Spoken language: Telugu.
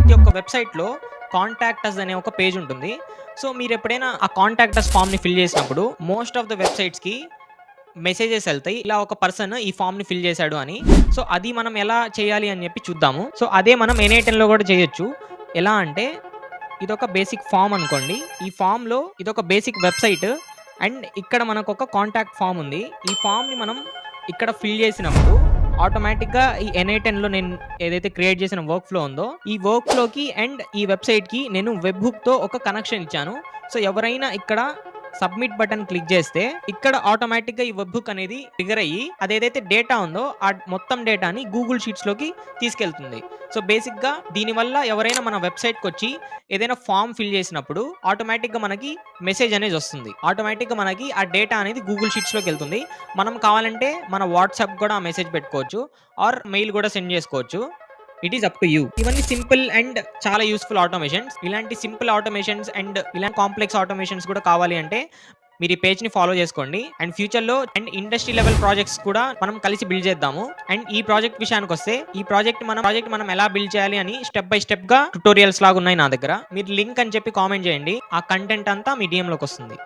ప్రతి ఒక్క వెబ్‌సైట్‌లో కాంటాక్ట్ అస్ అనే ఒక పేజ్ ఉంటుంది. సో, మీరెప్పుడైనా ఆ కాంటాక్ట్ అస్ ఫార్మ్‌ని ఫిల్ చేసినప్పుడు మోస్ట్ ఆఫ్ ద వెబ్‌సైట్స్‌కి మెసేజెస్ ఎళ్తాయి. ఇలా ఒక పర్సన్ ఈ ఫార్మ్‌ని ఫిల్ చేశాడు అని. సో, అది మనం ఎలా చేయాలి అని చెప్పి చూద్దాము. సో, అదే మనం N8Nలో కూడా చేయొచ్చు. ఎలా అంటే ఇదొక బేసిక్ ఫార్మ్ అనుకోండి. ఈ ఫార్మ్‌లో ఇదొక బేసిక్ వెబ్‌సైట్ అండ్ ఇక్కడ మనకొక కాంటాక్ట్ ఫార్మ్ ఉంది. ఈ ఫార్మ్‌ని మనం ఇక్కడ ఫిల్ చేసినప్పుడు ఆటోమేటిక్‌గా ఈ N8Nలో నేను ఏదైతే క్రియేట్ చేసిన వర్క్ ఫ్లో ఉందో, ఈ వర్క్ ఫ్లోకి అండ్ ఈ వెబ్‌సైట్‌కి నేను వెబ్ హుక్‌తో ఒక కనెక్షన్ ఇచ్చాను. సో, ఎవరైనా ఇక్కడ సబ్మిట్ బటన్ క్లిక్ చేస్తే ఇక్కడ ఆటోమేటిక్‌గా ఈ వెబ్ హుక్ అనేది ట్రిగ్గర్ అయ్యి అదేదైతే డేటా ఉందో ఆ మొత్తం డేటాని గూగుల్ షీట్స్‌లోకి తీసుకెళ్తుంది. సో, బేసిక్‌గా దీనివల్ల ఎవరైనా మన వెబ్‌సైట్‌కొచ్చి ఏదైనా ఫార్మ్ ఫిల్ చేసినప్పుడు ఆటోమేటిక్‌గా మనకి మెసేజ్ అనేది వస్తుంది. ఆటోమేటిక్‌గా మనకి ఆ డేటా అనేది గూగుల్ షీట్స్‌లోకెళ్తుంది. మనం కావాలంటే మన వాట్సాప్ కూడా ఆ మెసేజ్ పెట్టుకోవచ్చు ఆర్ మెయిల్ కూడా సెండ్ చేసుకోవచ్చు. It is up to you. ఇవన్నీ సింపుల్ అండ్ చాలా యూజ్‌ఫుల్ ఆటోమేషన్స్. ఇలాంటి సింపుల్ ఆటోమేషన్స్ అండ్ ఇలాంటి కాంప్లెక్స్ ఆటోమేషన్స్ కూడా కావాలి అంటే మీరు ఈ పేజ్‌ని ఫాలో చేసుకోండి. అండ్ ఫ్యూచర్‌లో అండ్ ఇండస్ట్రీ లెవెల్ ప్రాజెక్ట్స్ కూడా మనం కలిసి బిల్డ్ చేద్దాము. అండ్ ఈ ప్రాజెక్ట్ విషయానికొస్తే ఈ ప్రాజెక్ట్ మనం ఎలా బిల్డ్ చేయాలి అని స్టెప్ బై స్టెప్‌గా ట్యుటోరియల్స్ లాగా ఉన్నాయి నా దగ్గర. మీరు లింక్ అని చెప్పి కామెంట్ చేయండి. ఆ కంటెంట్ అంతా మీ డీఎంలోకొస్తుంది.